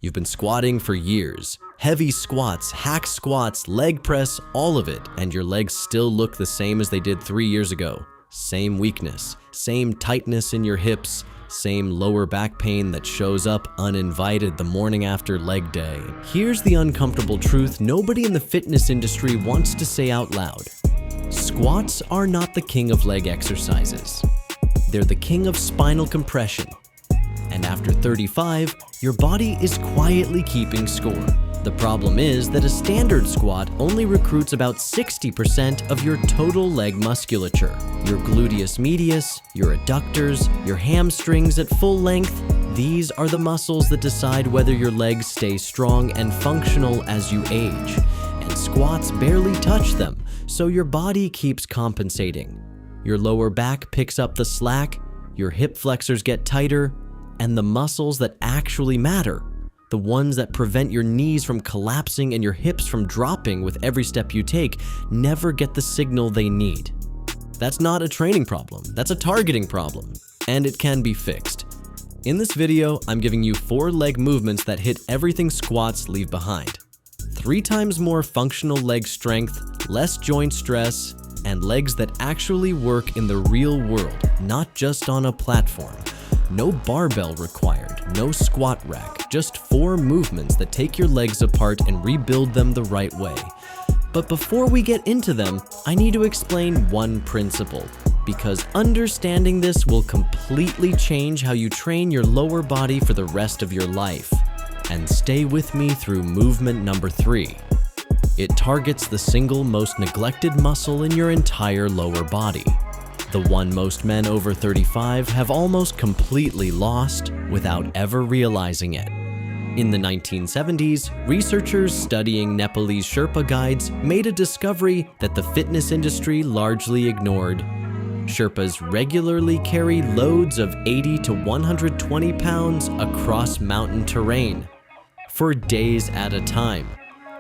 You've been squatting for years. Heavy squats, hack squats, leg press, all of it, and your legs still look the same as they did 3 years ago. Same weakness, same tightness in your hips, same lower back pain that shows up uninvited the morning after leg day. Here's the uncomfortable truth nobody in the fitness industry wants to say out loud. Squats are not the king of leg exercises. They're the king of spinal compression. And after 35, your body is quietly keeping score. The problem is that a standard squat only recruits about 60% of your total leg musculature. Your gluteus medius, your adductors, your hamstrings at full length, these are the muscles that decide whether your legs stay strong and functional as you age. And squats barely touch them, so your body keeps compensating. Your lower back picks up the slack, your hip flexors get tighter, and the muscles that actually matter, the ones that prevent your knees from collapsing and your hips from dropping with every step you take, never get the signal they need. That's not a training problem, that's a targeting problem, and it can be fixed. In this video, I'm giving you 4 leg movements that hit everything squats leave behind. 3 times more functional leg strength, less joint stress, and legs that actually work in the real world, not just on a platform. No barbell required, no squat rack, just 4 movements that take your legs apart and rebuild them the right way. But before we get into them, I need to explain one principle, because understanding this will completely change how you train your lower body for the rest of your life. And stay with me through movement number 3. It targets the single most neglected muscle in your entire lower body. The one most men over 35 have almost completely lost without ever realizing it. In the 1970s, researchers studying Nepalese Sherpa guides made a discovery that the fitness industry largely ignored. Sherpas regularly carry loads of 80 to 120 pounds across mountain terrain for days at a time,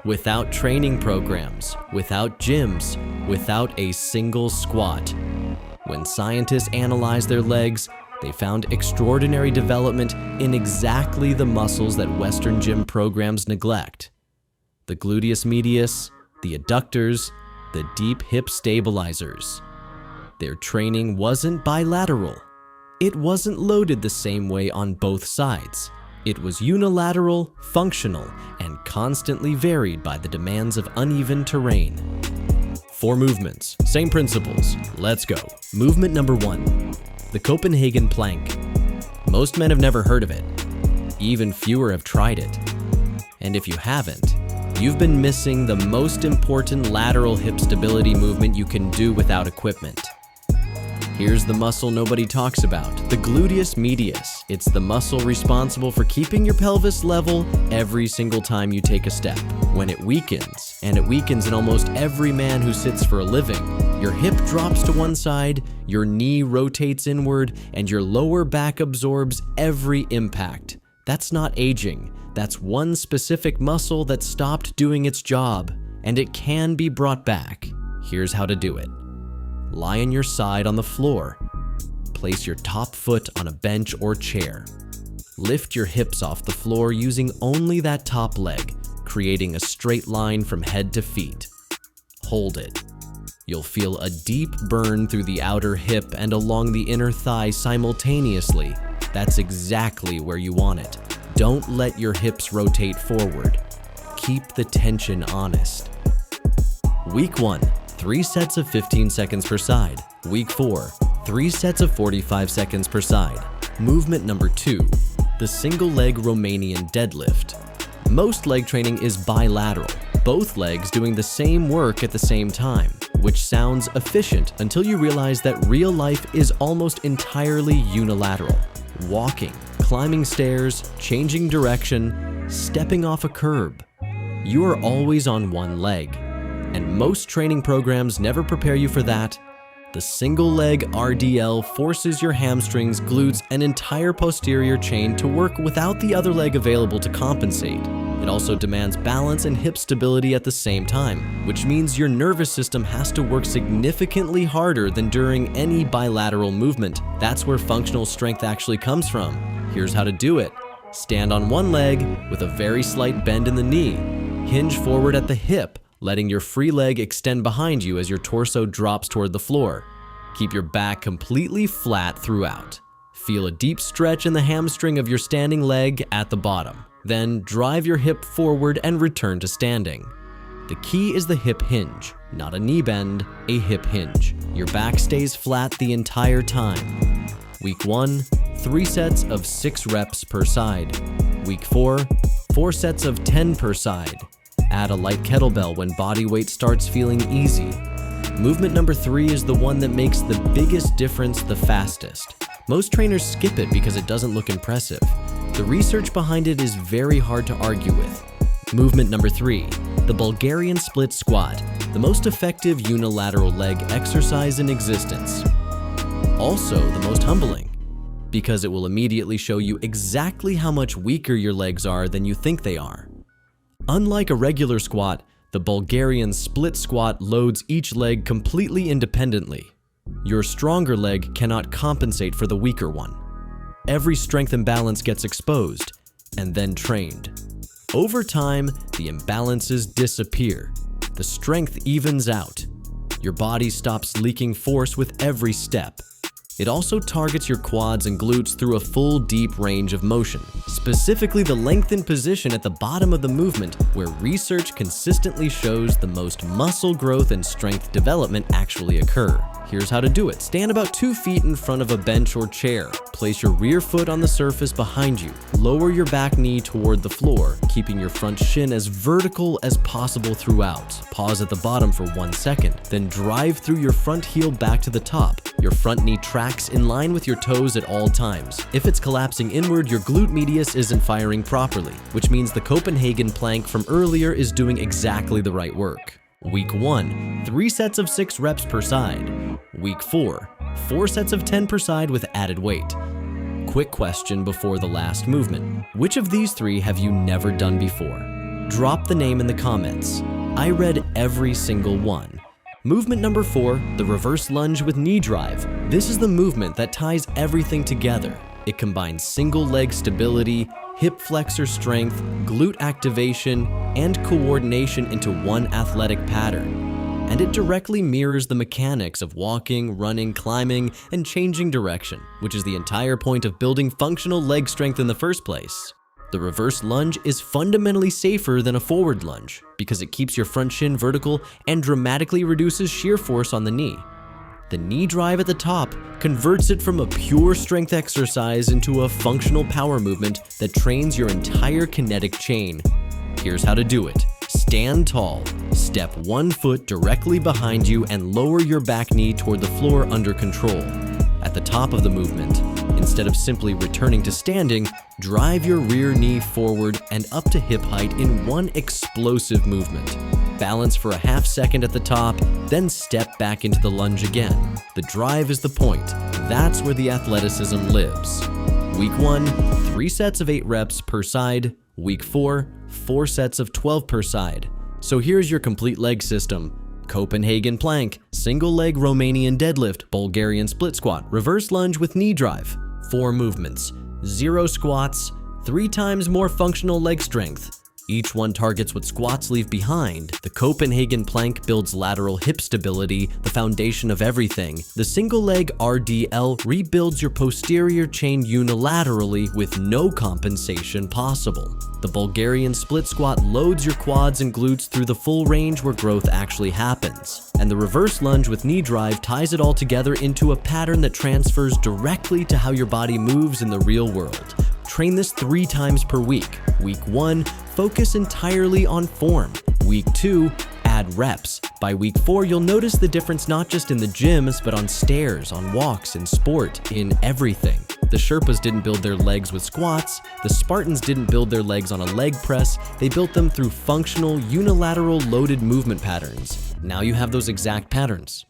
without training programs, without gyms, without a single squat. When scientists analyzed their legs, they found extraordinary development in exactly the muscles that Western gym programs neglect. The gluteus medius, the adductors, the deep hip stabilizers. Their training wasn't bilateral. It wasn't loaded the same way on both sides. It was unilateral, functional, and constantly varied by the demands of uneven terrain. 4 movements, same principles. Let's go. Movement number 1, the Copenhagen plank. Most men have never heard of it. Even fewer have tried it. And if you haven't, you've been missing the most important lateral hip stability movement you can do without equipment. Here's the muscle nobody talks about, the gluteus medius. It's the muscle responsible for keeping your pelvis level every single time you take a step. When it weakens, and it weakens in almost every man who sits for a living, your hip drops to one side, your knee rotates inward, and your lower back absorbs every impact. That's not aging. That's one specific muscle that stopped doing its job, and it can be brought back. Here's how to do it. Lie on your side on the floor. Place your top foot on a bench or chair. Lift your hips off the floor using only that top leg, creating a straight line from head to feet. Hold it. You'll feel a deep burn through the outer hip and along the inner thigh simultaneously. That's exactly where you want it. Don't let your hips rotate forward. Keep the tension honest. Week 1. 3 sets of 15 seconds per side. Week 4, 3 sets of 45 seconds per side. Movement number 2, the single leg Romanian deadlift. Most leg training is bilateral, both legs doing the same work at the same time, which sounds efficient until you realize that real life is almost entirely unilateral. Walking, climbing stairs, changing direction, stepping off a curb. You are always on one leg. And most training programs never prepare you for that. The single leg RDL forces your hamstrings, glutes, and entire posterior chain to work without the other leg available to compensate. It also demands balance and hip stability at the same time, which means your nervous system has to work significantly harder than during any bilateral movement. That's where functional strength actually comes from. Here's how to do it. Stand on one leg with a very slight bend in the knee. Hinge forward at the hip, letting your free leg extend behind you as your torso drops toward the floor. Keep your back completely flat throughout. Feel a deep stretch in the hamstring of your standing leg at the bottom. Then drive your hip forward and return to standing. The key is the hip hinge, not a knee bend, a hip hinge. Your back stays flat the entire time. Week 1, 3 sets of 6 reps per side. Week 4, 4 sets of 10 per side. Add a light kettlebell when body weight starts feeling easy. Movement number 3 is the one that makes the biggest difference the fastest. Most trainers skip it because it doesn't look impressive. The research behind it is very hard to argue with. Movement number 3, the Bulgarian split squat, the most effective unilateral leg exercise in existence. Also the most humbling, because it will immediately show you exactly how much weaker your legs are than you think they are. Unlike a regular squat, the Bulgarian split squat loads each leg completely independently. Your stronger leg cannot compensate for the weaker one. Every strength imbalance gets exposed and then trained. Over time, the imbalances disappear. The strength evens out. Your body stops leaking force with every step. It also targets your quads and glutes through a full deep range of motion, specifically the lengthened position at the bottom of the movement where research consistently shows the most muscle growth and strength development actually occur. Here's how to do it. Stand about 2 feet in front of a bench or chair. Place your rear foot on the surface behind you. Lower your back knee toward the floor, keeping your front shin as vertical as possible throughout. Pause at the bottom for 1 second, then drive through your front heel back to the top. Your front knee tracks in line with your toes at all times. If it's collapsing inward, your glute medius isn't firing properly, which means the Copenhagen plank from earlier is doing exactly the right work. Week 1, 3 sets of 6 reps per side. Week 4, 4 sets of 10 per side with added weight. Quick question before the last movement. Which of these 3 have you never done before? Drop the name in the comments. I read every single one. Movement number 4, the reverse lunge with knee drive. This is the movement that ties everything together. It combines single leg stability, hip flexor strength, glute activation, and coordination into one athletic pattern. And it directly mirrors the mechanics of walking, running, climbing, and changing direction, which is the entire point of building functional leg strength in the first place. The reverse lunge is fundamentally safer than a forward lunge because it keeps your front shin vertical and dramatically reduces shear force on the knee. The knee drive at the top converts it from a pure strength exercise into a functional power movement that trains your entire kinetic chain. Here's how to do it. Stand tall. Step 1 foot directly behind you and lower your back knee toward the floor under control. At the top of the movement, instead of simply returning to standing, drive your rear knee forward and up to hip height in one explosive movement. Balance for a half second at the top, then step back into the lunge again. The drive is the point. That's where the athleticism lives. Week 1, 3 sets of 8 reps per side. Week 4, 4 sets of 12 per side. So here's your complete leg system. Copenhagen plank, single leg Romanian deadlift, Bulgarian split squat, reverse lunge with knee drive. 4 movements, 0 squats, 3 times more functional leg strength. Each one targets what squats leave behind. The Copenhagen plank builds lateral hip stability, the foundation of everything. The single leg RDL rebuilds your posterior chain unilaterally with no compensation possible. The Bulgarian split squat loads your quads and glutes through the full range where growth actually happens. And the reverse lunge with knee drive ties it all together into a pattern that transfers directly to how your body moves in the real world. Train this 3 times per week. Week 1, focus entirely on form. Week 2, add reps. By week 4, you'll notice the difference not just in the gyms, but on stairs, on walks, in sport, in everything. The Sherpas didn't build their legs with squats. The Spartans didn't build their legs on a leg press. They built them through functional, unilateral loaded movement patterns. Now you have those exact patterns.